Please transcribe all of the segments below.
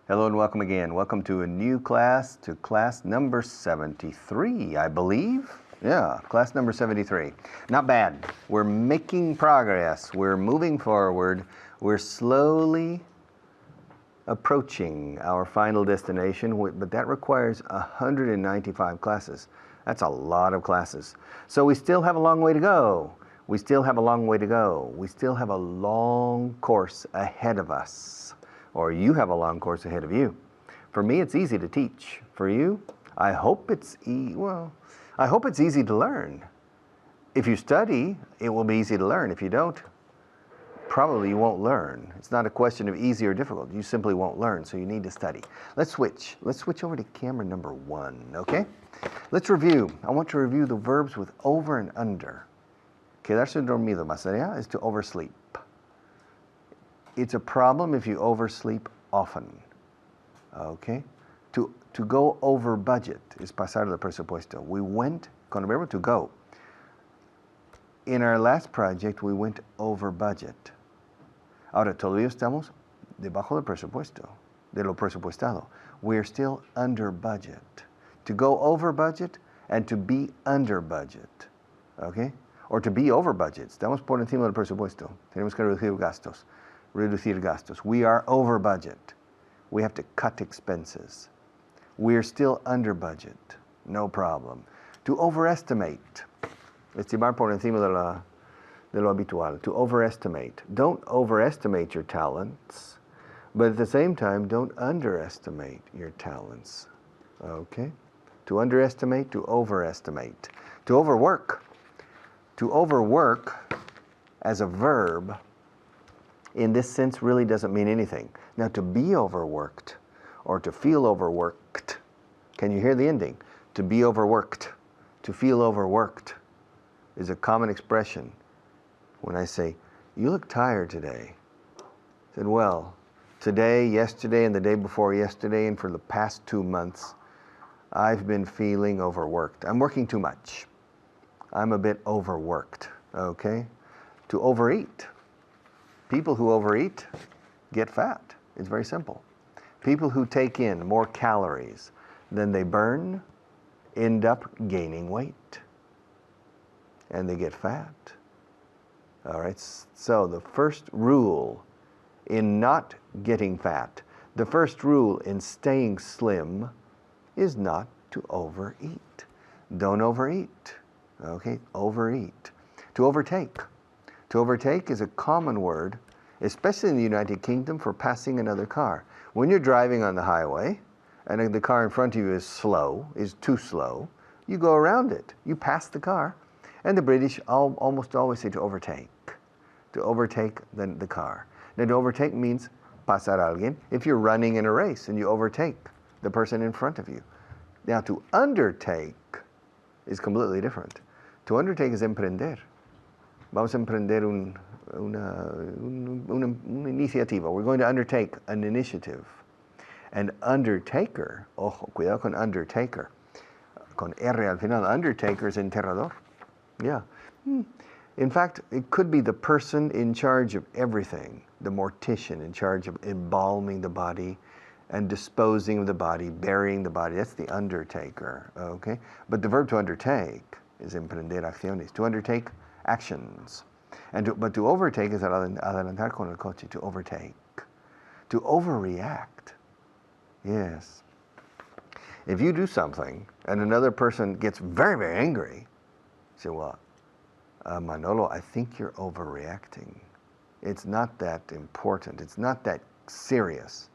Hello and welcome again. Welcome to a new class, to class number 73, I believe. Yeah, class number 73. Not bad. We're making progress. We're moving forward. We're slowly approaching our final destination, but that requires 195 classes. That's a lot of classes. So we still have a long way to go. We still have a long way to go. We still have a long course ahead of us. Or you have a long course ahead of you. For me, it's easy to teach. For you, I hope it's easy to learn. If you study, it will be easy to learn. If you don't, probably you won't learn. It's not a question of easy or difficult. You simply won't learn, so you need to study. Let's switch. Let's switch over to camera number 1, okay? Let's review. I want to review the verbs with over and under. Quedarse dormido, más allá, is to oversleep. It's a problem if you oversleep often, okay? To go over budget is pasar del presupuesto. We went, con el verbo to go. In our last project, we went over budget. Ahora, todavía estamos debajo del presupuesto, de lo presupuestado. We're still under budget. To go over budget and to be under budget, okay? Or to be over budget. Estamos por encima del presupuesto. Tenemos que reducir gastos. Reducir gastos. We are over budget. We have to cut expenses. We're still under budget. No problem. To overestimate. Estimar por encima de lo habitual. To overestimate. Don't overestimate your talents, but at the same time, don't underestimate your talents. Okay? To underestimate, to overestimate. To overwork. To overwork as a verb in this sense really doesn't mean anything. Now, to be overworked or to feel overworked, can you hear the ending? To be overworked, to feel overworked is a common expression. When I say, you look tired today, I said, well, today, yesterday, and the day before yesterday, and for the past 2 months, I've been feeling overworked. I'm working too much. I'm a bit overworked, okay? To overeat. People who overeat get fat. It's very simple. People who take in more calories than they burn end up gaining weight. And they get fat. All right, so the first rule in not getting fat, the first rule in staying slim is not to overeat. Don't overeat. Okay, overeat. To overtake. To overtake is a common word, especially in the United Kingdom, for passing another car. When you're driving on the highway and the car in front of you is too slow, you go around it. You pass the car. And the British almost always say to overtake. To overtake the car. Now, to overtake means pasar a alguien if you're running in a race and you overtake the person in front of you. Now, to undertake is completely different. To undertake is emprender. Vamos a emprender una iniciativa. We're going to undertake an initiative. And undertaker, ojo, cuidado con undertaker. Con R al final, undertaker is enterrador. Yeah. In fact, it could be the person in charge of everything, the mortician in charge of embalming the body and disposing of the body, burying the body. That's the undertaker, okay? But the verb to undertake is emprender acciones, to undertake actions. But to overtake is adelantar con el coche, to overtake. To overreact. Yes. If you do something and another person gets very, very angry, say, well, Manolo, I think you're overreacting. It's not that important. It's not that serious.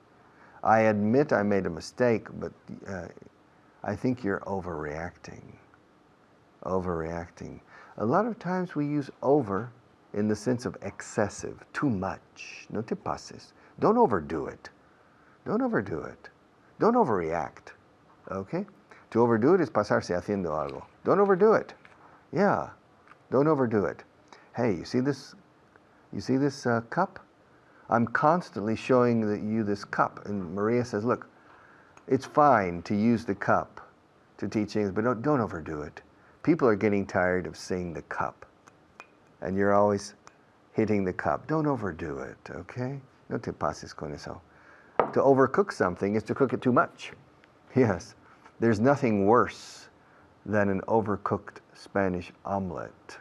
I admit I made a mistake, but I think you're overreacting. Overreacting. A lot of times we use over in the sense of excessive, too much. No te pases. Don't overdo it. Don't overdo it. Don't overreact. Okay? To overdo it is pasarse haciendo algo. Don't overdo it. Yeah. Don't overdo it. Hey, you see this? You see this cup? I'm constantly showing you this cup. And Maria says, look, it's fine to use the cup to teach things, but don't overdo it. People are getting tired of seeing the cup. And you're always hitting the cup. Don't overdo it, okay? No te pases con eso. To overcook something is to cook it too much. Yes, there's nothing worse than an overcooked Spanish omelet.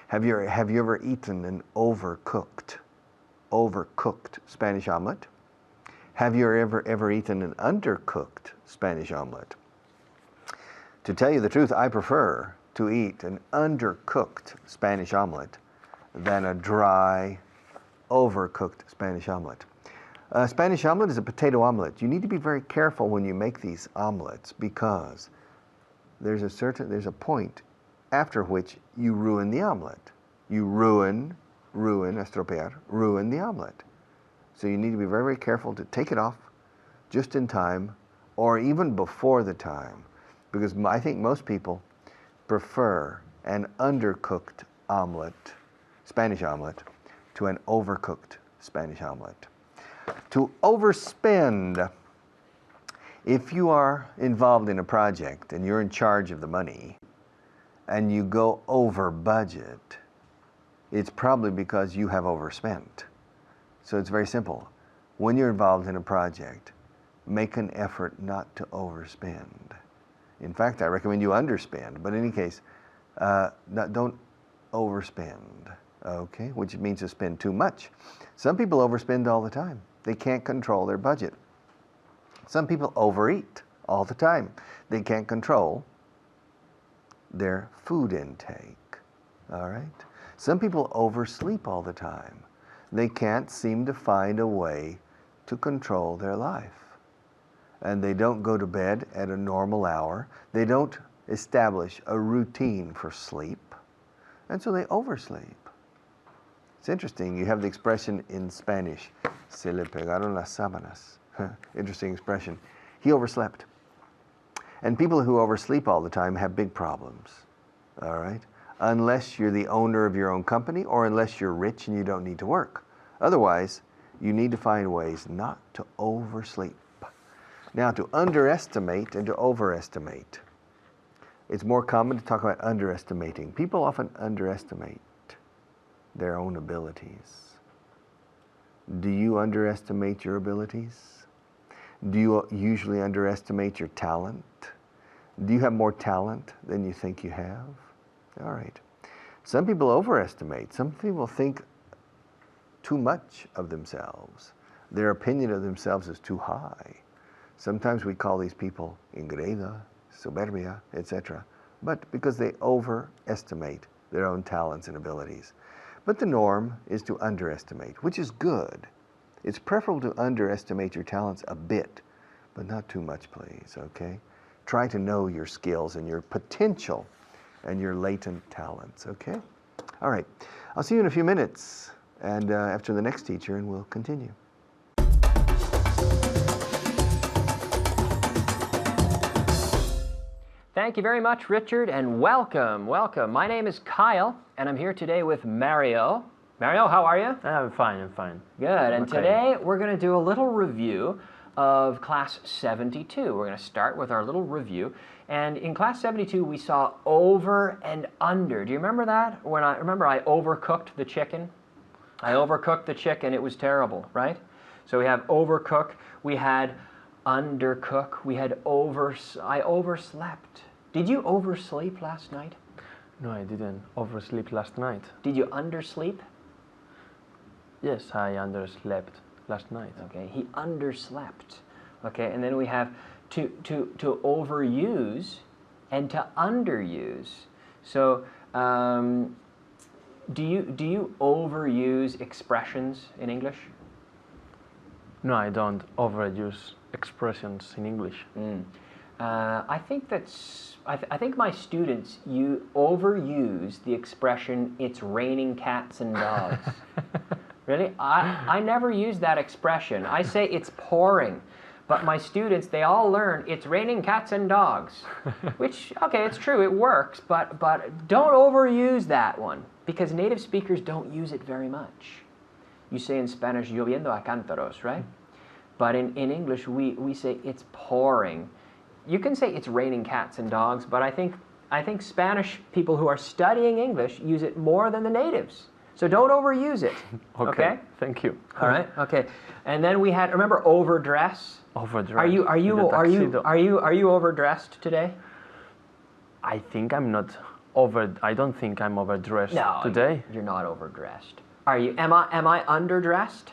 Have you ever eaten an overcooked Spanish omelet? Have you ever eaten an undercooked Spanish omelet? To tell you the truth, I prefer to eat an undercooked Spanish omelet than a dry, overcooked Spanish omelet. A Spanish omelet is a potato omelet. You need to be very careful when you make these omelets because there's a point after which you ruin the omelet. You ruin the omelet. So you need to be very, very careful to take it off just in time or even before the time, because I think most people prefer an undercooked omelet, Spanish omelet, to an overcooked Spanish omelet. To overspend. If you are involved in a project and you're in charge of the money and you go over budget, it's probably because you have overspent. So it's very simple. When you're involved in a project, make an effort not to overspend. In fact, I recommend you underspend, but in any case, don't overspend, okay? Which means to spend too much. Some people overspend all the time. They can't control their budget. Some people overeat all the time. They can't control their food intake, all right? Some people oversleep all the time. They can't seem to find a way to control their life. And they don't go to bed at a normal hour. They don't establish a routine for sleep. And so they oversleep. It's interesting, you have the expression in Spanish, se le pegaron las sábanas. Interesting expression. He overslept. And people who oversleep all the time have big problems, all right? Unless you're the owner of your own company or unless you're rich and you don't need to work. Otherwise, you need to find ways not to oversleep. Now, to underestimate and to overestimate. It's more common to talk about underestimating. People often underestimate their own abilities. Do you underestimate your abilities? Do you usually underestimate your talent? Do you have more talent than you think you have? All right. Some people overestimate. Some people think too much of themselves. Their opinion of themselves is too high. Sometimes we call these people ingrata, soberbia, etc. But because they overestimate their own talents and abilities. But the norm is to underestimate, which is good. It's preferable to underestimate your talents a bit, but not too much, please, okay? Try to know your skills and your potential and your latent talents, okay? All right, I'll see you in a few minutes and after the next teacher, and we'll continue. Thank you very much, Richard, and welcome, welcome. My name is Kyle, and I'm here today with Mario. Mario, how are you? I'm fine. Good, and today we're going to do a little review of Class 72. We're going to start with our little review, and in Class 72 we saw over and under. Do you remember that? Remember I overcooked the chicken? I overcooked the chicken, it was terrible, right? So we have overcook, we had undercook, we had I overslept. Did you oversleep last night? No, I didn't oversleep last night. Did you undersleep? Yes, I underslept last night. Okay, he underslept. Okay, and then we have to overuse and to underuse. So do you overuse expressions in English? No, I don't overuse expressions in English. I think my students overuse the expression "it's raining cats and dogs." Really, I never use that expression. I say it's pouring, but my students, they all learn it's raining cats and dogs, which, okay, it's true, it works, but don't overuse that one because native speakers don't use it very much. You say in Spanish, lloviendo a cántaros, right? But in English, we say it's pouring. You can say it's raining cats and dogs, but I think Spanish people who are studying English use it more than the natives. So don't overuse it. Okay. Thank you. All right. Okay. And then we had, remember, overdress. Overdressed. Are you in the tuxedo. are you overdressed today? I think I'm not over. I don't think I'm overdressed No, today. you're not overdressed. Are you? Am I underdressed?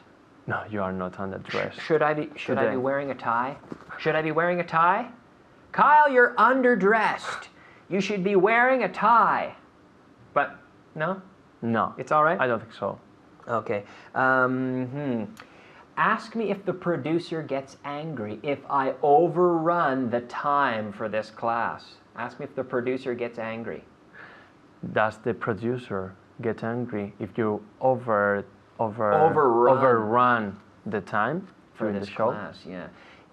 No, you are not underdressed. Should I be Today. wearing a tie? Should I be wearing a tie? Kyle, you're underdressed. You should be wearing a tie. But no, No, it's all right. I don't think so. Okay. Ask me if the producer gets angry if I overrun the time for this class. Ask me if the producer gets angry. Does the producer get angry if you overrun the time For during this the show? class, yeah.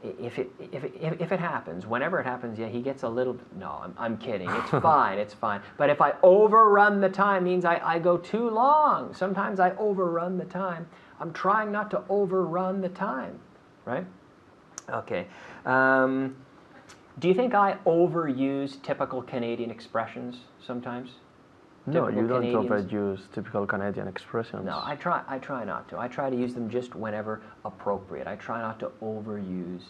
If it happens, whenever it happens, yeah, he gets a little. No, I'm kidding. It's fine. It's fine. But if I overrun the time, means I go too long. Sometimes I overrun the time. I'm trying not to overrun the time, right? Okay. Do you think I overuse typical Canadian expressions sometimes? No, Typical you don't Canadians? overuse typical Canadian expressions. No, I try not to. I try to use them just whenever appropriate. I try not to overuse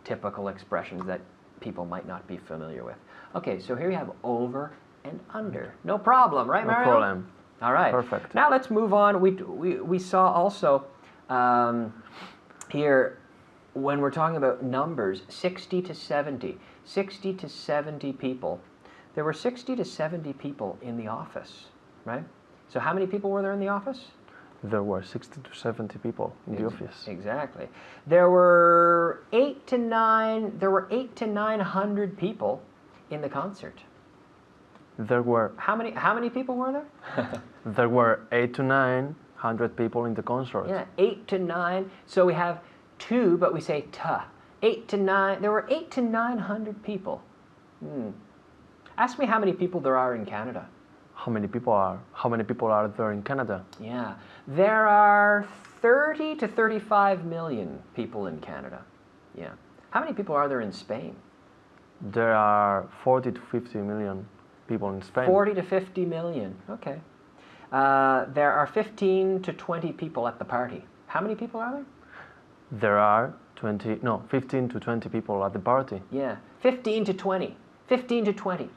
typical expressions that people might not be familiar with. Okay, so here you have over and under. No problem, right, No Mario? problem. All right. Perfect. Now let's move on. We saw also here when we're talking about numbers, 60 to 70. 60 to 70 people. There were 60 to 70 people in the office, right? So how many people were there in the office? There were 60 to 70 people in the office. Exactly. There were 8 to 900 people in the concert. There were How many people were there? there were 8 to 900 people in the concert. Yeah, 8 to 9. So we have 2, but we say ta. 8 to 9. There were 8 to 900 people. Ask me how many people there are in Canada. How many people are there in Canada? Yeah, there are 30 to 35 million people in Canada. Yeah. How many people are there in Spain? There are 40 to 50 million people in Spain. 40 to 50 million. Okay. There are 15 to 20 people at the party. How many people are there? There are 15 to 20 people at the party. Yeah, 15 to 20. 15 to 20.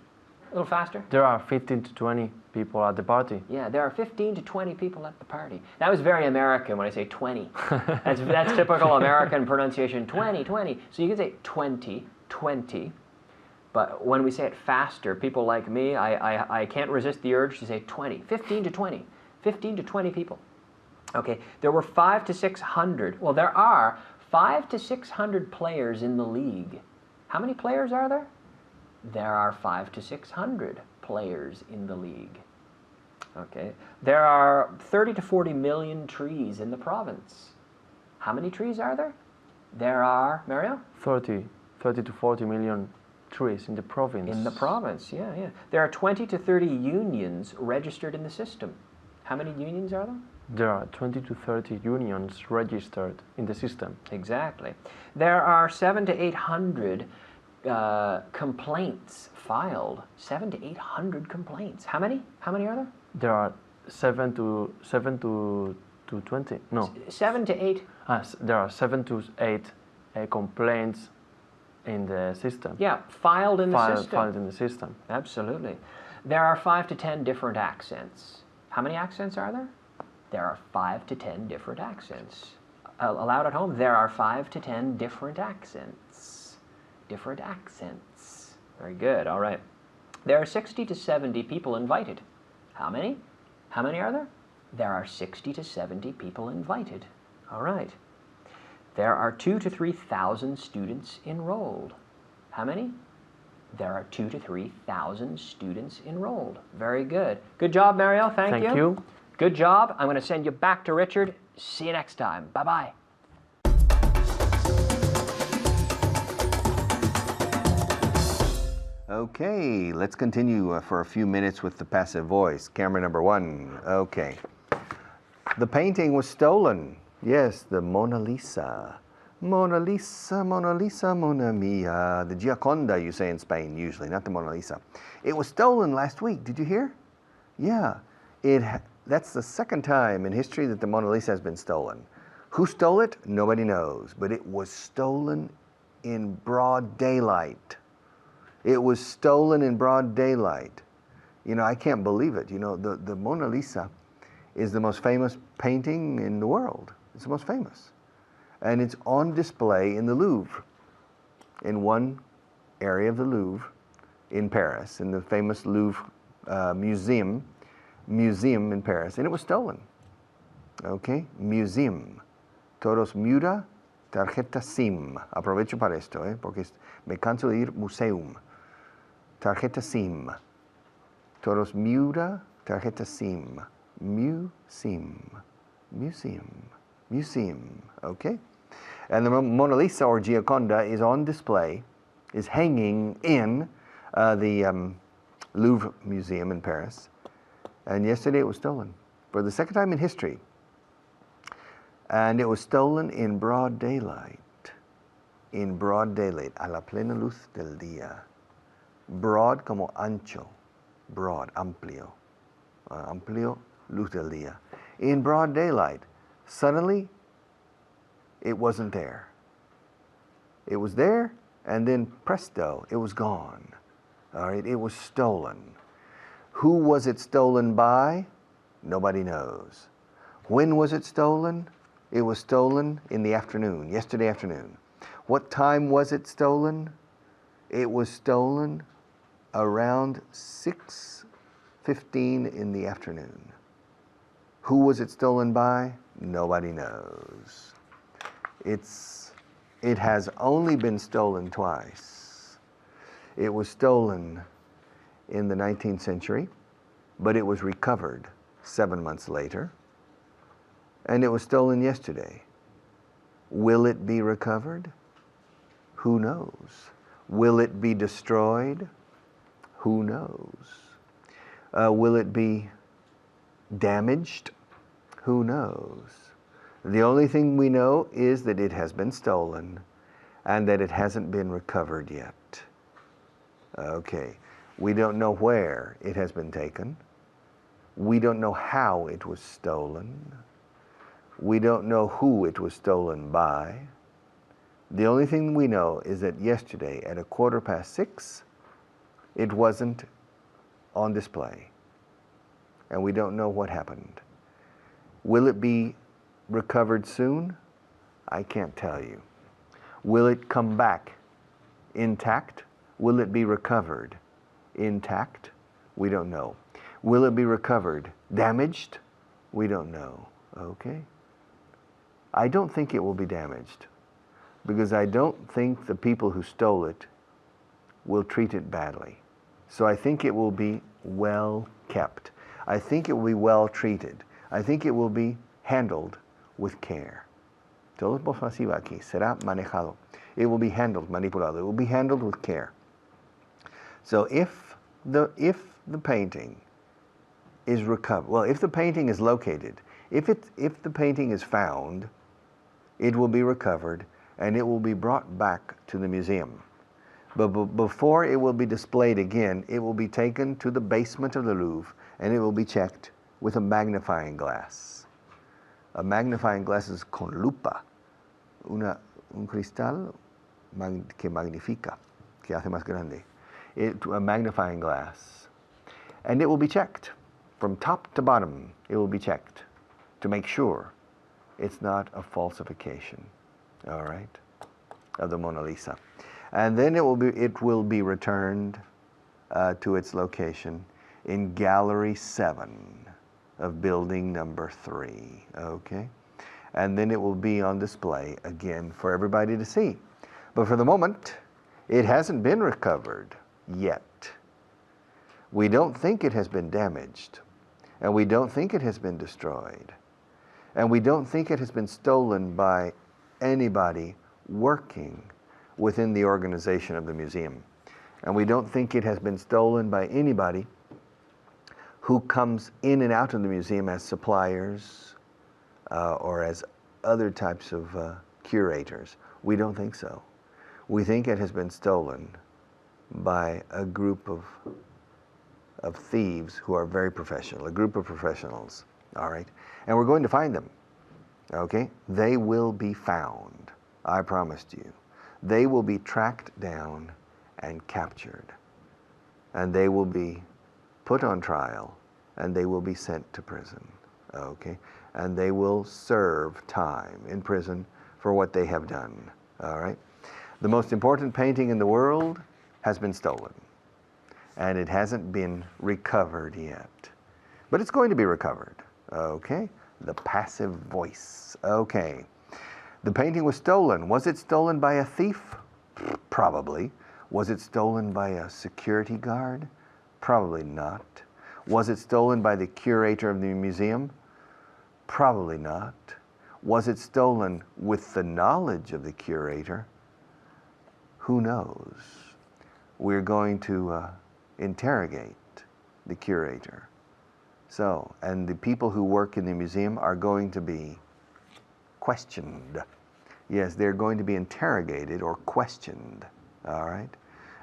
A little faster. There are 15 to 20 people at the party. Yeah, there are 15 to 20 people at the party. That was very American when I say 20. That's typical American pronunciation, 20, 20. So you can say 20, 20. But when we say it faster, people like me, I can't resist the urge to say 20. 15 to 20. 15 to 20 people. Okay, there were 5 to 600. Well, there are 5 to 600 players in the league. How many players are there? There are 5 to 600 players in the league. Okay. There are 30 to 40 million trees in the province. How many trees are there? There are, Mario? 30 to 40 million trees in the province. In the province, yeah, yeah. There are 20 to 30 unions registered in the system. How many unions are there? There are 20 to 30 unions registered in the system. Exactly. There are 7 to 800 complaints filed. 7 to 800 complaints. How many? How many are there? There are 7 to 20. No. 7 to 8. There are 7 to 8 complaints in the system. Yeah, filed in the system. Filed in the system. Absolutely. There are 5 to 10 different accents. How many accents are there? There are 5 to 10 different accents. Aloud at home, there are 5 to 10 different accents. Different accents. Very good. All right. There are 60 to 70 people invited. How many? How many are there? There are 60 to 70 people invited. All right. There are 2,000 to 3,000 students enrolled. How many? There are 2,000 to 3,000 students enrolled. Very good. Good job, Mario. Thank you. Thank you. Good job. I'm going to send you back to Richard. See you next time. Bye-bye. Okay, let's continue for a few minutes with the passive voice. Camera number 1. Okay. The painting was stolen. Yes, the Mona Lisa. Mona Lisa, Mona Lisa, Mona Mia. The Gioconda, you say in Spain, usually, not the Mona Lisa. It was stolen last week. Did you hear? Yeah. That's the second time in history that the Mona Lisa has been stolen. Who stole it? Nobody knows, but it was stolen in broad daylight. It was stolen in broad daylight. You know, I can't believe it. You know, the Mona Lisa is the most famous painting in the world. It's the most famous. And it's on display in the Louvre, in one area of the Louvre in Paris, in the famous Louvre museum in Paris. And it was stolen. Okay? Museum. Todos Miura, tarjeta SIM. Aprovecho para esto, porque me canso de ir museum. Tarjeta SIM. Todos Miura, tarjeta SIM. Museum. Okay? And the Mona Lisa or Gioconda is on display, is hanging in the Louvre Museum in Paris. And yesterday it was stolen for the second time in history. And it was stolen in broad daylight. In broad daylight, a la plena luz del día. Broad como ancho. Broad, amplio. Amplio, luz del día. In broad daylight. Suddenly, it wasn't there. It was there, and then presto, it was gone. All right, it was stolen. Who was it stolen by? Nobody knows. When was it stolen? It was stolen in the afternoon, yesterday afternoon. What time was it stolen? It was stolen around 6:15 in the afternoon. Who was it stolen by? Nobody knows. It has only been stolen twice. It was stolen in the 19th century, but it was recovered 7 months later. And it was stolen yesterday. Will it be recovered? Who knows? Will it be destroyed? Who knows? Will it be damaged? Who knows? The only thing we know is that it has been stolen and that it hasn't been recovered yet. Okay. We don't know where it has been taken. We don't know how it was stolen. We don't know who it was stolen by. The only thing we know is that yesterday at 6:15, it wasn't on display. And we don't know what happened. Will it be recovered soon? I can't tell you. Will it come back intact? Will it be recovered intact? We don't know. Will it be recovered damaged? We don't know. Okay? I don't think it will be damaged because I don't think the people who stole it will treat it badly. So I think it will be well kept. I think it will be well treated. I think it will be handled with care. Todo es pasivo aquí. Será manejado. It will be handled, manipulado. It will be handled with care. So if the painting is recovered, well, if the painting is located, if the painting is found, it will be recovered and it will be brought back to the museum. But before it will be displayed again, it will be taken to the basement of the Louvre and it will be checked with a magnifying glass. A magnifying glass is con lupa, un cristal que magnifica, que hace más grande. A magnifying glass. And it will be checked from top to bottom. It will be checked to make sure it's not a falsification, all right, of the Mona Lisa. And then it will be returned to its location in Gallery 7 of building number 3, okay? And then it will be on display again for everybody to see. But for the moment, it hasn't been recovered yet. We don't think it has been damaged, and we don't think it has been destroyed, and we don't think it has been stolen by anybody working within the organization of the museum. And we don't think it has been stolen by anybody who comes in and out of the museum as suppliers or as other types of curators. We don't think so. We think it has been stolen by a group of thieves who are very professional, a group of professionals. all right? And we're going to find them, okay? They will be found, I promised you. They will be tracked down and captured, and they will be put on trial, and they will be sent to prison, okay? And they will serve time in prison for what they have done, all right? The most important painting in the world has been stolen, and it hasn't been recovered yet. But it's going to be recovered, okay? The passive voice, okay. The painting was stolen. Was it stolen by a thief? Probably. Was it stolen by a security guard? Probably not. Was it stolen by the curator of the museum? Probably not. Was it stolen with the knowledge of the curator? Who knows? We're going to interrogate the curator. So, and the people who work in the museum are going to be questioned. Yes, they're going to be interrogated or questioned, all right?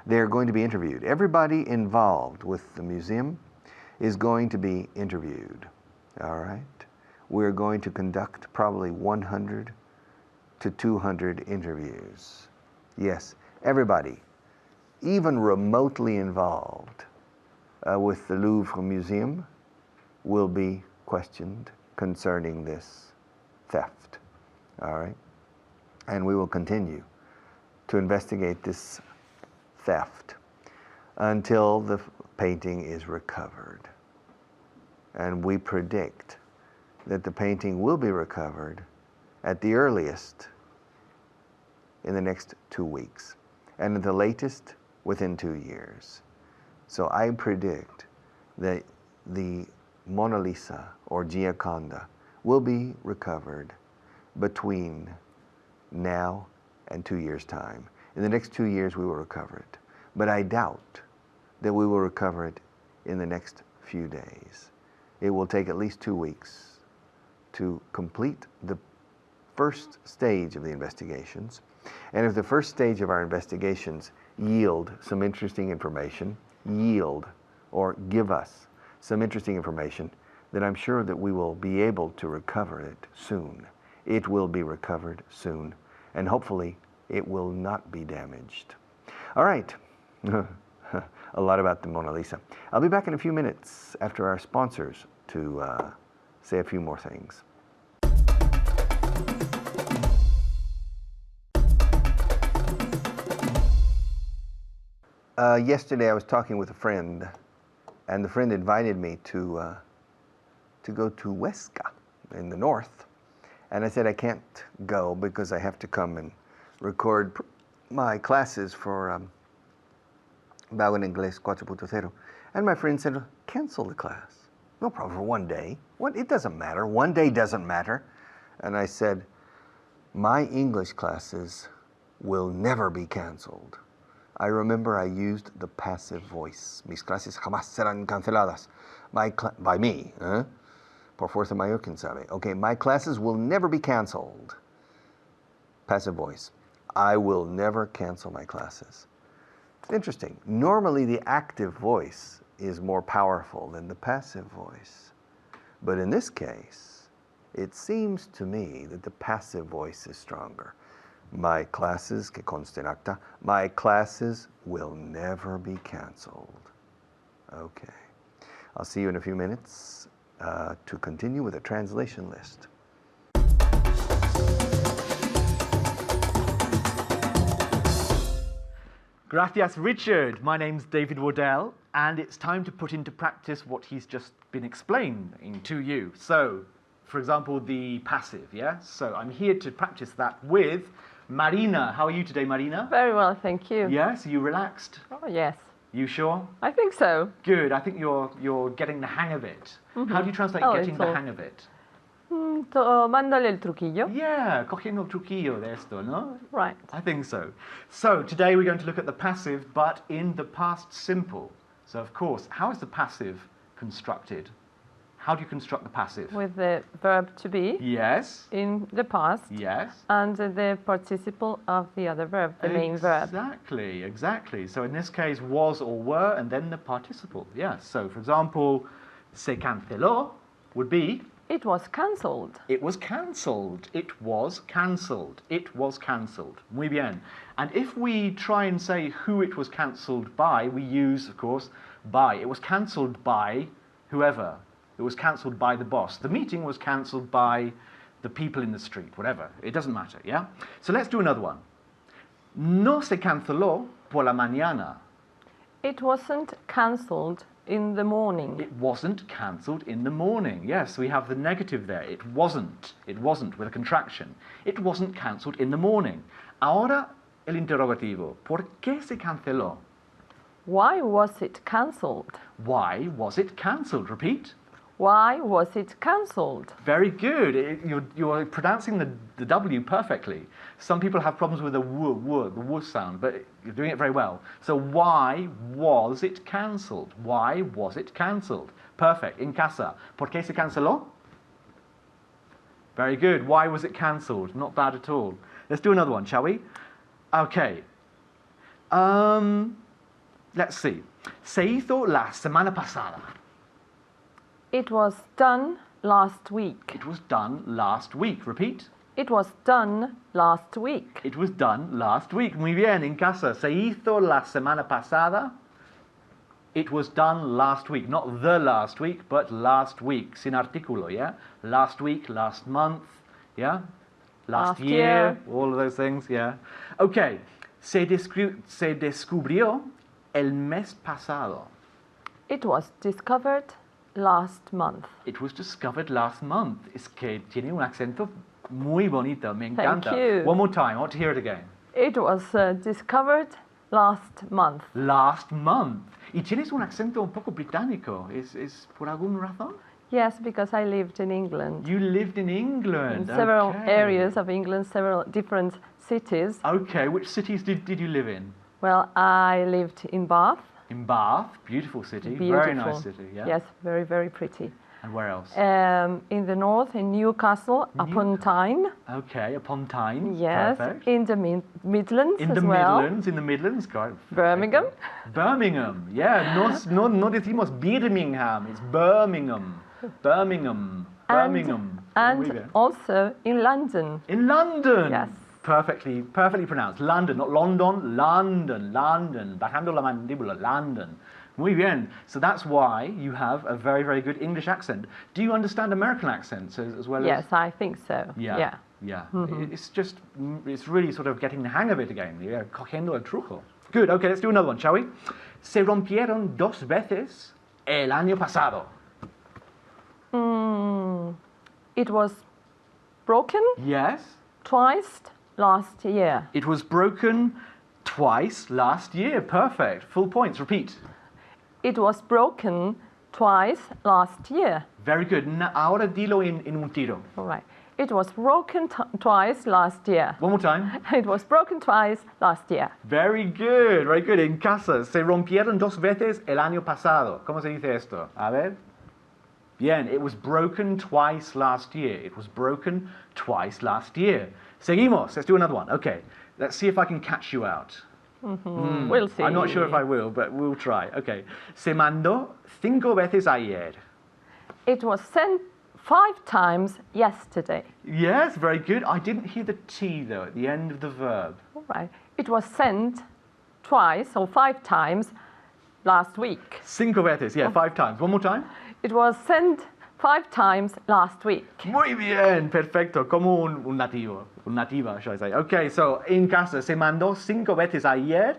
They're going to be interviewed. Everybody involved with the museum is going to be interviewed, all right? We're going to conduct probably 100 to 200 interviews. Yes, everybody, even remotely involved with the Louvre Museum, will be questioned concerning this theft, all right? And we will continue to investigate this theft until the painting is recovered. And we predict that the painting will be recovered at the earliest in the next 2 weeks, and at the latest within 2 years. So I predict that the Mona Lisa or Gioconda will be recovered between now and 2 years' time. In the next 2 years we will recover it. But I doubt that we will recover it in the next few days. It will take at least 2 weeks to complete the first stage of the investigations. And if the first stage of our investigations yield some interesting information, or give us some interesting information, then I'm sure that we will be able to recover it soon. It will be recovered soon, and hopefully it will not be damaged. All right, a lot about the Mona Lisa. I'll be back in a few minutes after our sponsors to say a few more things. Yesterday I was talking with a friend, and the friend invited me to go to Huesca in the north. And I said I can't go because I have to come and record my classes for Vaughan Inglés 4.0. And my friend said, cancel the class. No problem, for 1 day. What? It doesn't matter. 1 day doesn't matter. And I said, my English classes will never be canceled. I remember I used the passive voice. Mis clases jamás serán canceladas. By me. Por fuerza mayor, quien sabe. Okay, my classes will never be canceled. Passive voice. I will never cancel my classes. It's interesting. Normally the active voice is more powerful than the passive voice. But in this case, it seems to me that the passive voice is stronger. My classes, que conste en acta, my classes will never be canceled. Okay. I'll see you in a few minutes to continue with a translation list. Gracias, Richard. My name's David Waddell, and it's time to put into practice what he's just been explaining to you. So, for example, the passive, yeah? So I'm here to practice that with Marina. How are you today, Marina? Very well, thank you. Yes, are you relaxed? Oh, yes. You sure? I think so. Good. I think you're getting the hang of it. Mm-hmm. How do you translate getting the hang of it? Tomándole el truquillo. Yeah, cogiendo el truquillo de esto, ¿no? Right. I think so. So today we're going to look at the passive, but in the past simple. So of course, how is the passive constructed? How do you construct the passive? With the verb to be. Yes. In the past. Yes. And the participle of the other verb, the main verb. Exactly, exactly. So in this case, was or were, and then the participle. Yes. So for example, se canceló would be It was cancelled. It was cancelled. It was cancelled. It was cancelled. Muy bien. And if we try and say who it was cancelled by, we use, of course, by. It was cancelled by whoever. It was cancelled by the boss. The meeting was cancelled by the people in the street, whatever. It doesn't matter, yeah? So let's do another one. No se canceló por la mañana. It wasn't cancelled in the morning. It wasn't cancelled in the morning. Yes, we have the negative there. It wasn't. It wasn't with a contraction. It wasn't cancelled in the morning. Ahora el interrogativo. ¿Por qué se canceló? Why was it cancelled? Why was it cancelled? Repeat. Why was it cancelled? Very good. You're pronouncing the W perfectly. Some people have problems with the the w sound, but you're doing it very well. So why was it cancelled? Why was it cancelled? Perfect. In casa. ¿Por qué se canceló? Very good. Why was it cancelled? Not bad at all. Let's do another one, shall we? Okay. Let's see. Se hizo la semana pasada. It was done last week. It was done last week. Repeat. It was done last week. It was done last week. Muy bien. En casa. Se hizo la semana pasada. It was done last week. Not the last week, but last week. Sin artículo, yeah? Last week, last month, yeah? Last year, all of those things, yeah? Okay. Se descubrió el mes pasado. It was discovered last month. It was discovered last month. Es que tiene un acento muy bonito. Me encanta. Thank you. One more time. I want to hear it again. It was discovered last month. Last month. Y tienes un acento un poco británico. ¿Es por alguna razón? Yes, because I lived in England. You lived in England. In several okay. areas of England, several different cities. Okay, which cities did you live in? Well, I lived in Bath. In Bath, beautiful city, Beautiful. very nice city, yeah. Yes, very, very pretty. And where else? In the north, in Newcastle upon Tyne. Okay, upon Tyne. Yes, Perfect. in the Midlands In as the well. Midlands, in the Midlands, God. Birmingham. Birmingham, yeah. No decimos Birmingham, it's Birmingham. Birmingham. Birmingham. And Muy bien. also in London. In London. Yes. Perfectly pronounced. London, not London. London. Bajando la mandíbula. London. Muy bien. So that's why you have a very, very good English accent. Do you understand American accents as well? Yes, I think so. Yeah. It's really sort of getting the hang of it again. Yeah, cogiendo el truco. Good. Okay, let's do another one, shall we? Se rompieron 2 veces el año pasado. It was broken Yes. twice last year. It was broken twice last year. Perfect. Full points. Repeat. It was broken twice last year. Very good. Ahora dilo en un tiro. All right. It was broken twice last year. One more time. It was broken twice last year. Very good. Very good. En casa. Se rompieron 2 veces el año pasado. ¿Cómo se dice esto? A ver. Bien. It was broken twice last year. It was broken twice last year. Seguimos. Let's do another one. Okay. Let's see if I can catch you out. We'll see. I'm not sure if I will, but we'll try. Okay. Se mandó 5 veces ayer. It was sent 5 times yesterday. Yes, very good. I didn't hear the T, though, at the end of the verb. All right. It was sent twice or 5 times last week. 5 veces, yeah, 5 times. One more time. It was sent 5 times last week. Muy bien, perfecto. Como un nativo. Un nativa, shall I say. Okay, so, en casa, se mandó 5 veces ayer,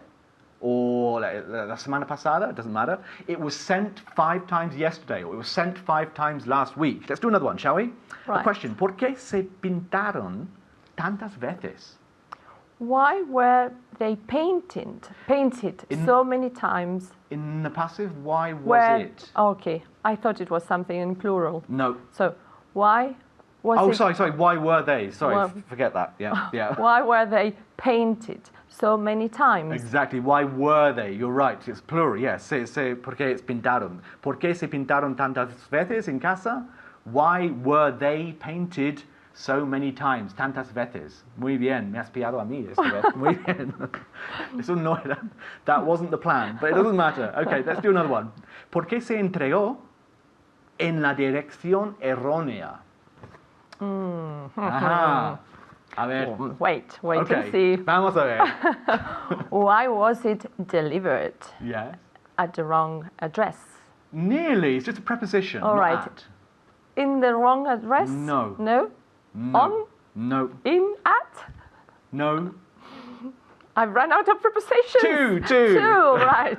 or la semana pasada, it doesn't matter. It was sent 5 times yesterday, or it was sent 5 times last week. Let's do another one, shall we? Right. A question. ¿Por qué se pintaron tantas veces? Why were they painted so many times? In the passive, why was it? Okay, I thought it was something in plural. No. So, why was Oh, it... sorry. Why were they? Sorry, Well- forget that. Yeah. Why were they painted so many times? Exactly. Why were they? You're right. It's plural. Yes. ¿Por qué es pintaron? ¿Por qué se pintaron tantas veces en casa? Why were they painted so many times? Tantas veces. Muy bien. Me has pillado a mí esta vez. Muy bien. Eso no era. That wasn't the plan, but it doesn't matter. Okay, let's do another one. ¿Por qué se entregó en la dirección errónea. Ajá. A ver. Wait Okay. and see. Vamos a ver. Why was it delivered Yes. at the wrong address? Nearly. It's just a preposition. All not right. At. In the wrong address? No. No? No. On? No. In? At? No. I've run out of prepositions. Two. Right.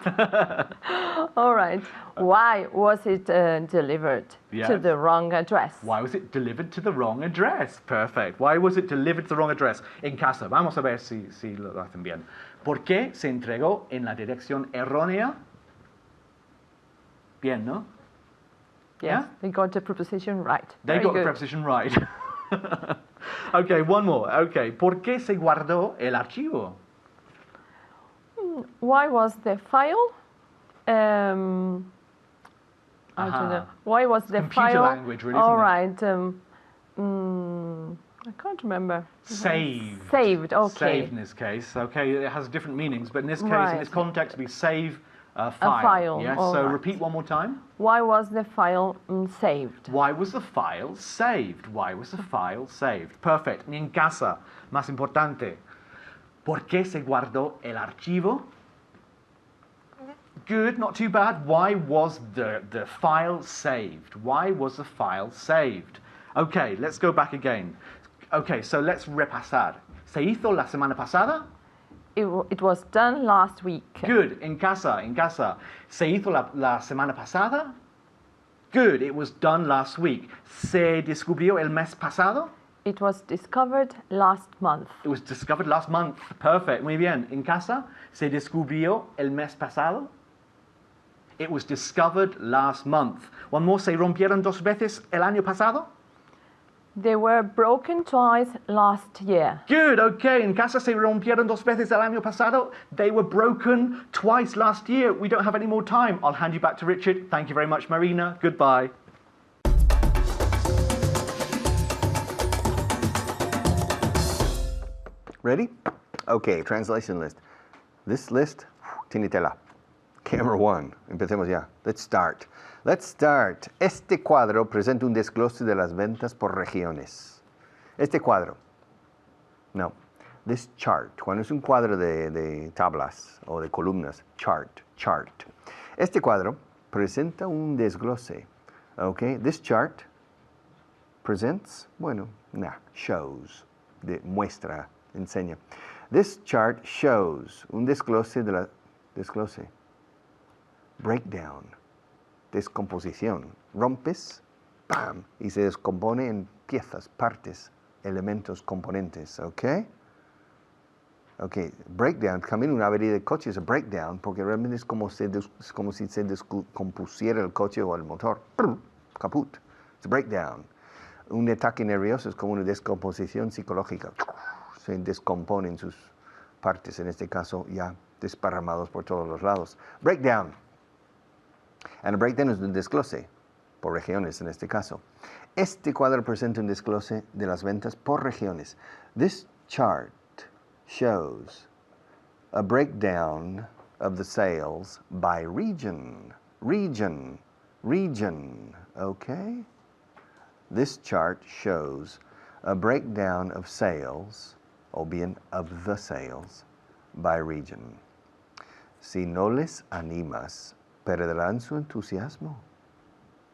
All right. Why was it delivered to Yes. the wrong address? Why was it delivered to the wrong address? Perfect. Why was it delivered to the wrong address? En casa. Vamos a ver si lo hacen bien. ¿Por qué se entregó en la dirección errónea? Bien, ¿no? Yes, Yeah? they got the preposition right. They Very got the good. preposition right. Okay, one more. Okay. ¿Por qué se guardó el archivo? Why was the file? I don't know. Why was the computer file? language, really, All isn't it? right. I can't remember. Saved. Saved. Okay. Saved in this case. Okay, it has different meanings, but in this case, in Right. this context, we save a file. file, Yes. all So right. repeat one more time. Why was the file saved? Why was the file saved? Why was the file saved? Perfect. En casa, más importante. ¿Por qué se guardó el archivo? Good, not too bad. Why was the file saved? Why was the file saved? Okay, let's go back again. Okay, so let's repasar. ¿Se hizo la semana pasada? It was done last week. Good, en casa, en casa. ¿Se hizo la semana pasada? Good, it was done last week. ¿Se descubrió el mes pasado? It was discovered last month. It was discovered last month. Perfect, muy bien. En casa, ¿se descubrió el mes pasado? It was discovered last month. One more, ¿se rompieron dos veces el año pasado? They were broken twice last year. Good, okay. En casa se rompieron dos veces el año pasado. They were broken twice last year. We don't have any more time. I'll hand you back to Richard. Thank you very much, Marina. Goodbye. Ready? Okay, translation list. This list tiene tela. Camera one. Empecemos ya. Let's start. Let's start. Este cuadro presenta un desglose de las ventas por regiones. Este cuadro. No. This chart. Cuando es un cuadro de tablas o de columnas. Chart. Este cuadro presenta un desglose. Okay. This chart presents, shows. Muestra, enseña. This chart shows un desglose de la desglose. Breakdown. Descomposición. Rompes, ¡pam! Y se descompone en piezas, partes, elementos, componentes, ¿ok? Ok, breakdown, camino una avería de coche es a breakdown, porque realmente es como si se descompusiera el coche o el motor. Caput. It's a breakdown. Un ataque nervioso es como una descomposición psicológica. Se descomponen sus partes, en este caso ya desparramados por todos los lados. Breakdown. And a breakdown es un desglose, por regiones en este caso. Este cuadro presenta un desglose de las ventas por regiones. This chart shows a breakdown of the sales by region. Region, okay? This chart shows a breakdown of sales, o bien of the sales, by region. Si no les animas, perderán su entusiasmo.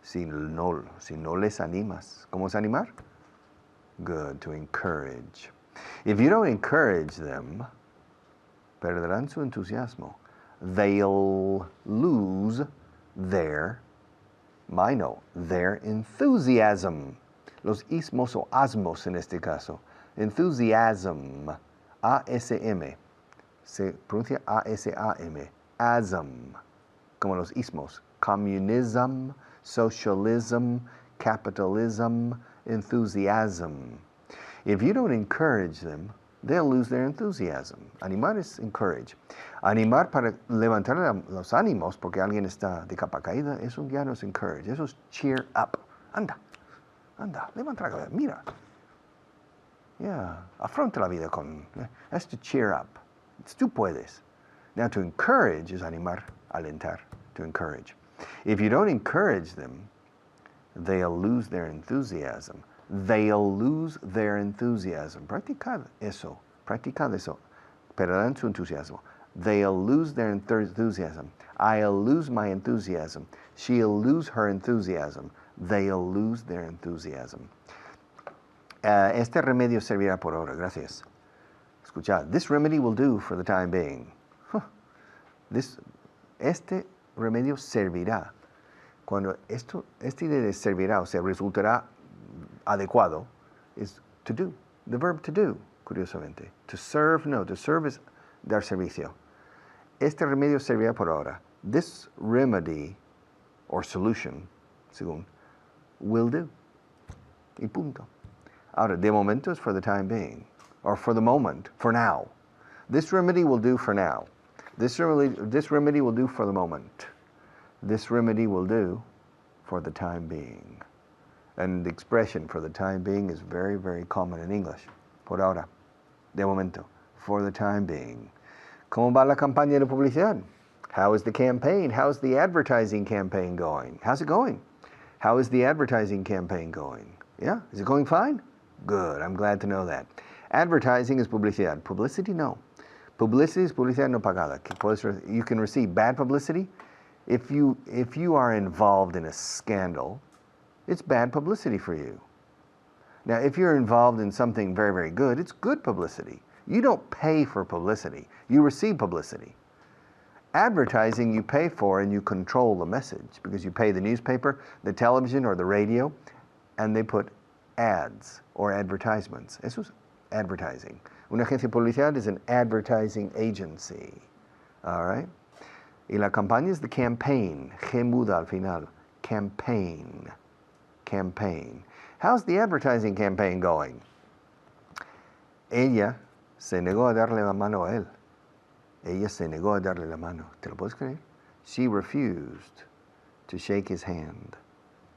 Si no les animas. ¿Cómo es animar? Good, to encourage. If you don't encourage them, perderán su entusiasmo. They'll lose their enthusiasm. Los ismos o asmos en este caso. Enthusiasm. A-S-M. Se pronuncia A-S-A-M. Asm. Como los ismos. Communism, socialism, capitalism, enthusiasm. If you don't encourage them, they'll lose their enthusiasm. Animar es encourage. Animar para levantar los ánimos porque alguien está de capa caída, eso ya no es encourage, eso es cheer up. Anda, levanta la cabeza, mira. Afronta la vida con... That's to cheer up. Tú puedes. Now to encourage is animar, alentar, to encourage. If you don't encourage them, They'll lose their enthusiasm. They'll lose their enthusiasm. Practicad eso. Perderán su entusiasmo. They'll lose their enthusiasm. I'll lose my enthusiasm. She'll lose her enthusiasm. They'll lose their enthusiasm. Este remedio servirá por ahora. Gracias. Escuchad. This remedy will do for the time being. Este remedio servirá. Cuando esta idea de servirá, o sea, resultará adecuado, is to do. The verb to do, curiosamente. To serve, no. To serve is dar servicio. Este remedio servirá por ahora. This remedy, or solution, según, will do. Y punto. Ahora, de momento is for the time being. Or for the moment, for now. This remedy will do for now. This remedy will do for the moment. This remedy will do for the time being. And the expression for the time being is very, very common in English. Por ahora, de momento, for the time being. ¿Cómo va la campaña de publicidad? How is the campaign? How's the advertising campaign going? How's it going? How is the advertising campaign going? Yeah? Is it going fine? Good. I'm glad to know that. Advertising is publicidad. Publicity, no. Publicity is publicidad no pagada. You can receive bad publicity. If you are involved in a scandal, it's bad publicity for you. Now, if you're involved in something very, very good, it's good publicity. You don't pay for publicity. You receive publicity. Advertising you pay for and you control the message because you pay the newspaper, the television, or the radio, and they put ads or advertisements. Eso es advertising. Una agencia de publicidad is an advertising agency. All right? Y la campaña es the campaign. G muda al final. Campaign. Campaign. How's the advertising campaign going? Ella se negó a darle la mano a él. Ella se negó a darle la mano. ¿Te lo puedes creer? She refused to shake his hand.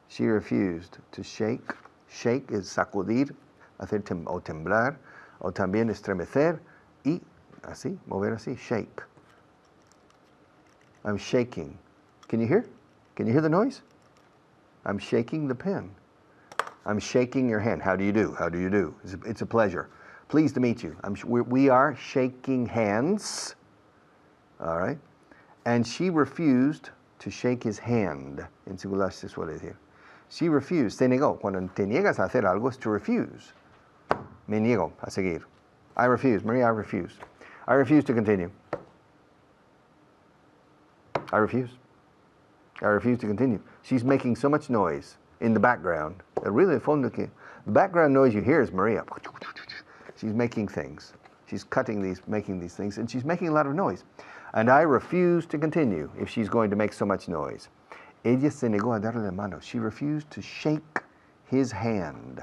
She refused to shake. Shake is sacudir, hacer o temblar, o también estremecer, y así, mover así, shake. I'm shaking. Can you hear? Can you hear the noise? I'm shaking the pen. I'm shaking your hand. How do you do? How do you do? It's a pleasure. Pleased to meet you. We are shaking hands. All right? And she refused to shake his hand. En singular se suele decir. She refused. Se negó. Cuando te niegas a hacer algo es to refuse. Me niego a seguir. I refuse. Maria, I refuse. I refuse to continue. I refuse. I refuse to continue. She's making so much noise in the background. Really, the background noise you hear is Maria. She's making things. She's cutting these, making these things, and she's making a lot of noise. And I refuse to continue if she's going to make so much noise. Ella se negó a darle la mano. She refused to shake his hand.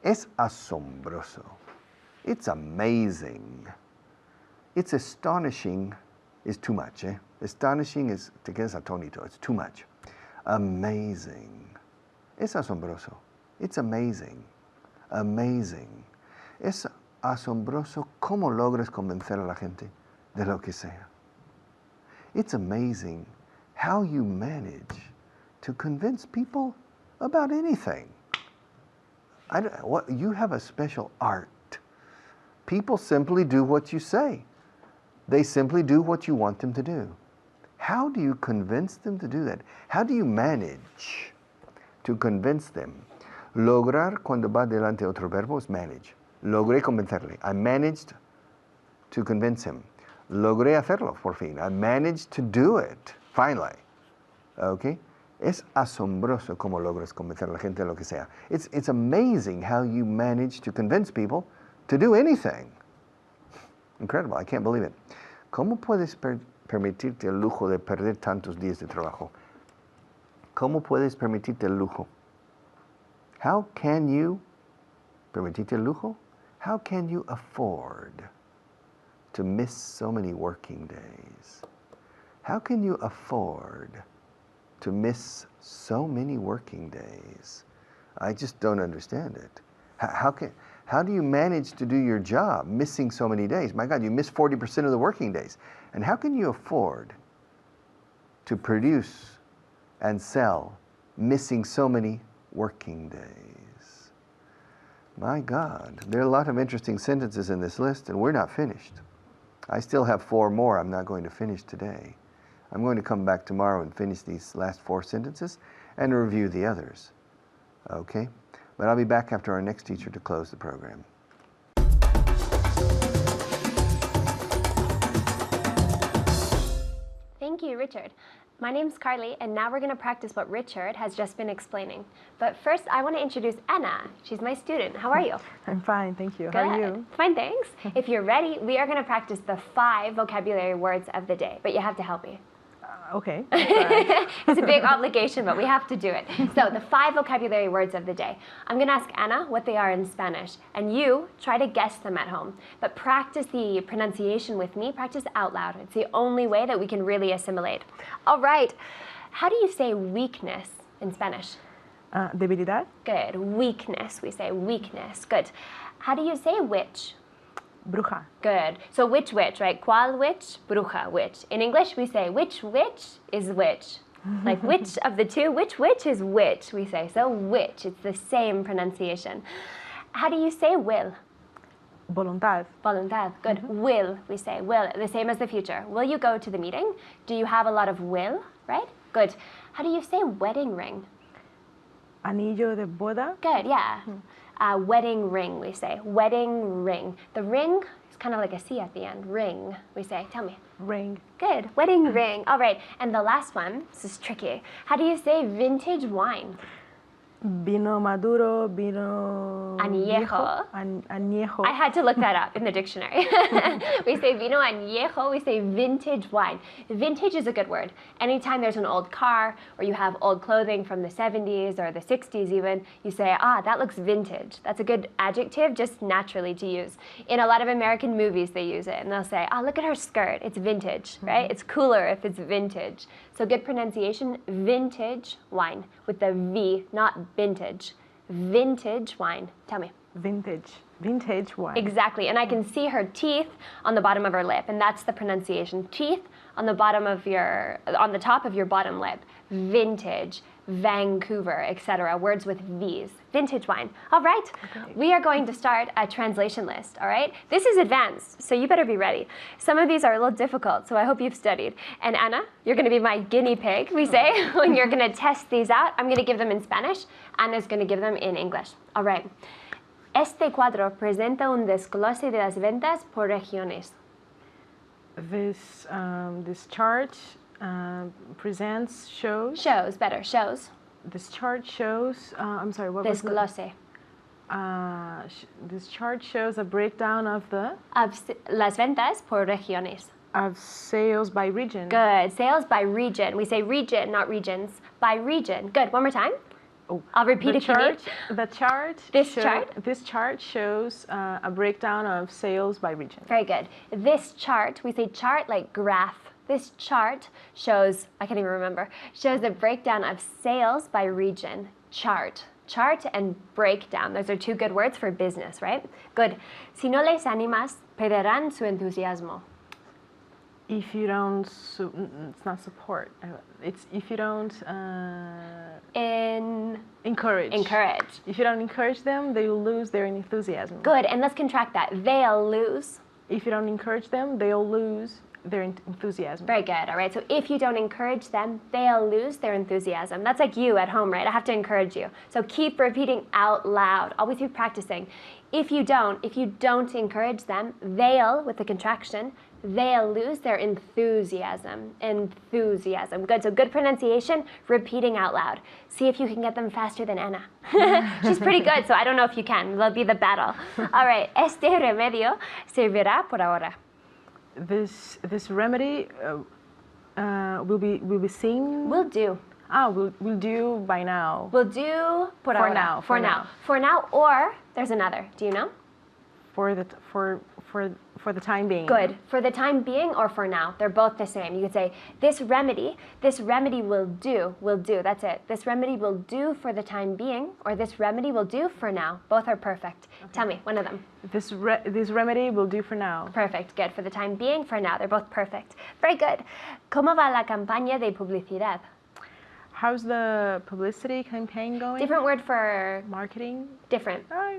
Es asombroso. It's amazing. It's astonishing is too much, eh? Astonishing is, te quedas atónito. It's too much. Amazing. Es asombroso. It's amazing. Amazing. Es asombroso cómo logras convencer a la gente de lo que sea. It's amazing how you manage to convince people about anything. You have a special art. People simply do what you say. They simply do what you want them to do. How do you convince them to do that? How do you manage to convince them? Lograr cuando va delante otro verbo es manage. Logré convencerle. I managed to convince him. Logré hacerlo, por fin. I managed to do it, finally. Okay? Es asombroso cómo logras convencer a la gente de lo que sea. It's amazing how you manage to convince people to do anything. Incredible, I can't believe it. ¿Cómo puedes permitirte el lujo de perder tantos días de trabajo? ¿Cómo puedes permitirte el lujo? How can you permitirte el lujo? How can you afford to miss so many working days? How can you afford to miss so many working days? I just don't understand it. How do you manage to do your job missing so many days? My God, you miss 40% of the working days. And how can you afford to produce and sell missing so many working days. My God, there are a lot of interesting sentences in this list, and we're not finished. I still have 4 more I'm not going to finish today. I'm going to come back tomorrow and finish these last 4 sentences and review the others. Okay? But I'll be back after our next teacher to close the program. Thank you, Richard. My name's Carly, and now we're going to practice what Richard has just been explaining. But first, I want to introduce Anna. She's my student. How are you? I'm fine, thank you. Good. How are you? Fine, thanks. If you're ready, we are going to practice the 5 vocabulary words of the day, but you have to help me. Okay. It's a big obligation, but we have to do it. So the 5 vocabulary words of the day. I'm going to ask Anna what they are in Spanish, and you try to guess them at home. But practice the pronunciation with me. Practice out loud. It's the only way that we can really assimilate. All right. How do you say weakness in Spanish? Debilidad. Good. Weakness. We say weakness. Good. How do you say witch? Bruja. Good. So which, right? ¿Cuál witch? Bruja, witch. In English, we say which is which. Like which of the two? Which is which, we say. So which. It's the same pronunciation. How do you say will? Voluntad. Voluntad. Good. Will, we say. Will. The same as the future. Will you go to the meeting? Do you have a lot of will? Right? Good. How do you say wedding ring? Anillo de boda. Good, yeah. Wedding ring, we say. Wedding ring. The ring is kind of like a C at the end. Ring, we say. Tell me. Ring. Good. Wedding ring. All right. And the last one, this is tricky. How do you say vintage wine? Vino maduro, vino Añejo. Añejo. I had to look that up in the dictionary. We say vino añejo, we say vintage wine. Vintage is a good word. Anytime there's an old car or you have old clothing from the 70s or the 60s even, you say, that looks vintage. That's a good adjective just naturally to use. In a lot of American movies they use it and they'll say, look at her skirt, it's vintage, right? It's cooler if it's vintage. So good pronunciation, vintage wine with the V, not vintage. Vintage wine. Tell me. Vintage. Vintage wine. Exactly. And I can see her teeth on the bottom of her lip, and that's the pronunciation. Teeth on the top of your bottom lip. Vintage, Vancouver, etc. Words with V's. Vintage wine. All right. Okay. We are going to start a translation list, all right? This is advanced, so you better be ready. Some of these are a little difficult, so I hope you've studied. And Anna, you're going to be my guinea pig, we say, when you're going to test these out. I'm going to give them in Spanish. Anna's going to give them in English. All right. Este cuadro presenta un desglose de las ventas por regiones. This chart shows. Shows, better, shows. This chart shows, I'm sorry, what was Desglose. This chart shows a breakdown of las ventas por regiones. Of sales by region. Good. Sales by region. We say region, not regions. By region. Good. One more time. Oh, I'll repeat if you need. This chart shows a breakdown of sales by region. Very good. This chart, we say chart like graph. This chart shows, I can't even remember, shows a breakdown of sales by region. Chart. Chart and breakdown. Those are 2 good words for business, right? Good. Si no les animas, perderán su entusiasmo. If you don't, it's not support. It's if you don't encourage. Encourage. If you don't encourage them, they will lose their enthusiasm. Good, and let's contract that. They'll lose. If you don't encourage them, they'll lose their enthusiasm. Very good, all right. So if you don't encourage them, they'll lose their enthusiasm. That's like you at home, right? I have to encourage you. So keep repeating out loud. Always be practicing. If you don't encourage them, they'll, with the contraction, they'll lose their enthusiasm. Enthusiasm. Good. So good pronunciation, repeating out loud. See if you can get them faster than Anna. She's pretty good, so I don't know if you can. That'll be the battle. All right. Este remedio servirá por ahora. This remedy will be seen. Will do. We'll do by now. We'll do por ahora. For now, or there's another. Do you know? For the time being. Good. For the time being or for now. They're both the same. You could say, this remedy will do. That's it. This remedy will do for the time being, or this remedy will do for now. Both are perfect. Okay. Tell me, one of them. This remedy will do for now. Perfect. Good. For the time being, for now. They're both perfect. Very good. ¿Cómo va la campaña de publicidad? How's the publicity campaign going? Different word for Marketing? different. I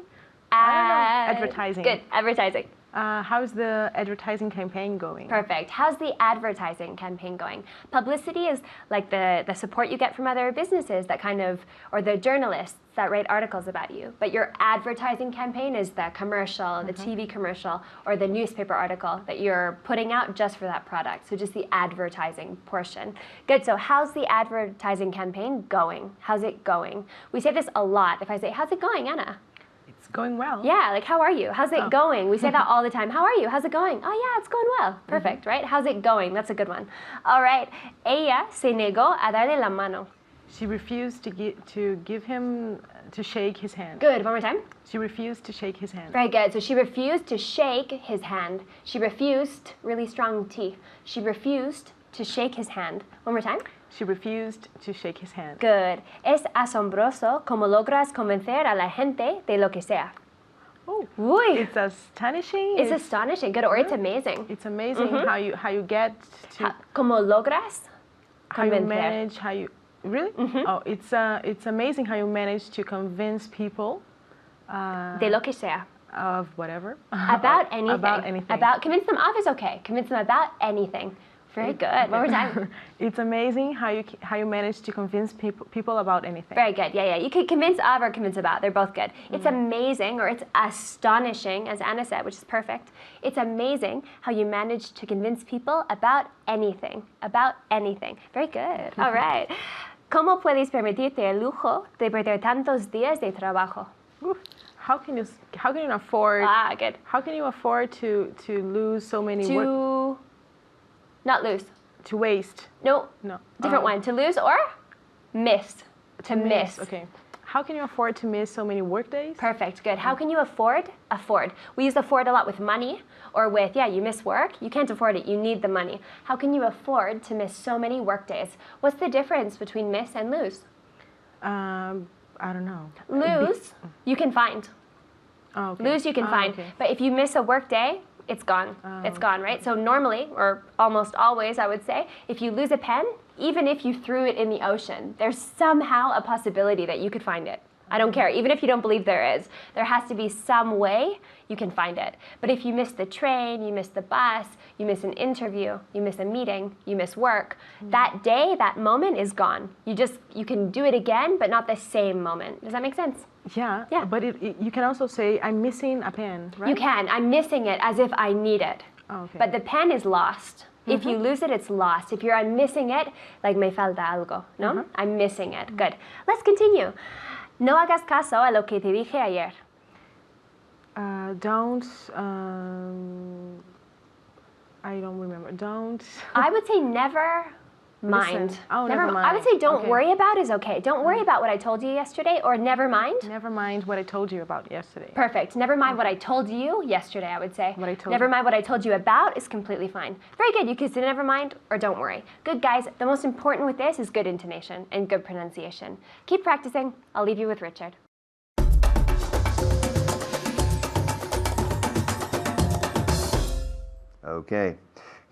don't know. Advertising. Good, advertising. How's the advertising campaign going? Perfect. How's the advertising campaign going? Publicity is like the support you get from other businesses that kind of, or the journalists that write articles about you. But your advertising campaign is the commercial, the TV commercial, or the newspaper article that you're putting out just for that product. So just the advertising portion. Good, so how's the advertising campaign going? How's it going? We say this a lot. If I say, how's it going, Anna? It's going well. Yeah, like how are you? How's it going? We say that all the time. How are you? How's it going? Oh yeah, it's going well. Perfect, right? How's it going? That's a good one. All right. Ella se negó a darle la mano. She refused to shake his hand. Good. One more time. She refused to shake his hand. Very good. So she refused to shake his hand. She refused, really strong T. She refused to shake his hand. One more time. She refused to shake his hand. Good. Es asombroso como logras convencer a la gente de lo que sea. Oh, Uy. it's astonishing. It's astonishing. Good. Or it's amazing. It's amazing how you get to Como logras how you convencer. manage how you really. Oh, it's amazing how you manage to convince people De lo que sea. of whatever About anything. About anything. Convince them of is okay. Convince them about anything. Very good. One more time. It's amazing how you manage to convince people about anything. Very good. Yeah, yeah. You could convince of or convince about. They're both good. It's amazing, or it's astonishing, as Anna said, which is perfect. It's amazing how you manage to convince people about anything. About anything. Very good. All right. ¿Cómo puedes permitirte el lujo de perder tantos días de trabajo? Oof. How can you afford? Good. How can you afford to lose so many work? Not lose. To waste? No. No. Different one. To lose or miss. To miss. Okay. How can you afford to miss so many work days? Perfect. Good. How can you afford? Afford. We use afford a lot with money or with, you miss work. You can't afford it. You need the money. How can you afford to miss so many work days? What's the difference between miss and lose? I don't know. Lose, you can find. Oh, okay. Lose, you can find. Okay. But if you miss a work day, it's gone. It's gone, right? So normally, or almost always, I would say, if you lose a pen, even if you threw it in the ocean, there's somehow a possibility that you could find it. I don't care. Even if you don't believe there is, there has to be some way you can find it. But if you miss the train, you miss the bus, you miss an interview, you miss a meeting, you miss work, that day, that moment is gone. You can do it again, but not the same moment. Does that make sense? Yeah. Yeah. But you can also say, I'm missing a pen, right? You can. I'm missing it as if I need it. Oh, okay. But the pen is lost. If you lose it, it's lost. If I'm missing it, like me falta algo, no? I'm missing it. Good. Let's continue. No hagas caso a lo que te dije ayer. Don't. I don't remember. Don't. I would say never mind. Listen. Oh, never mind. I would say don't Okay. worry about is okay. Don't worry about what I told you yesterday, or never mind. Never mind what I told you about yesterday. Perfect. Never mind what I told you yesterday, I would say. What I told never you. mind what I told you about is completely fine. Very good. You can say never mind or don't worry. Good, guys. The most important with this is good intonation and good pronunciation. Keep practicing. I'll leave you with Richard. Okay.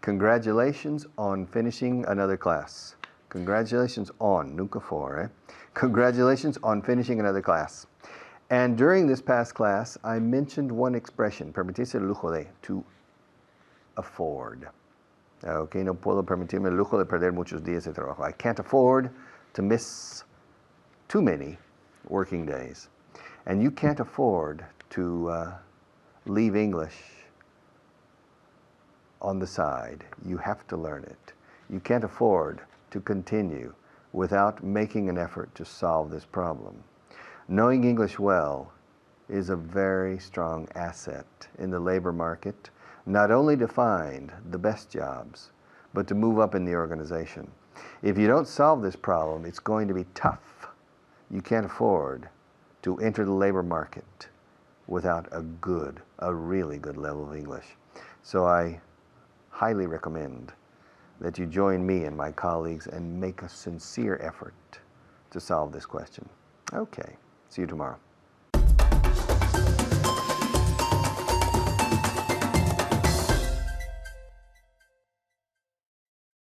Congratulations on finishing another class. Congratulations on, nunca for, eh? Congratulations on finishing another class. And during this past class, I mentioned one expression, permitirse el lujo de, to afford. Okay, no puedo permitirme el lujo de perder muchos días de trabajo. I can't afford to miss too many working days. And you can't afford to leave English on the side. You have to learn it. You can't afford to continue without making an effort to solve this problem. Knowing English well is a very strong asset in the labor market, not only to find the best jobs, but to move up in the organization. If you don't solve this problem, it's going to be tough. You can't afford to enter the labor market without a really good level of English. So I highly recommend that you join me and my colleagues and make a sincere effort to solve this question. Okay, see you tomorrow.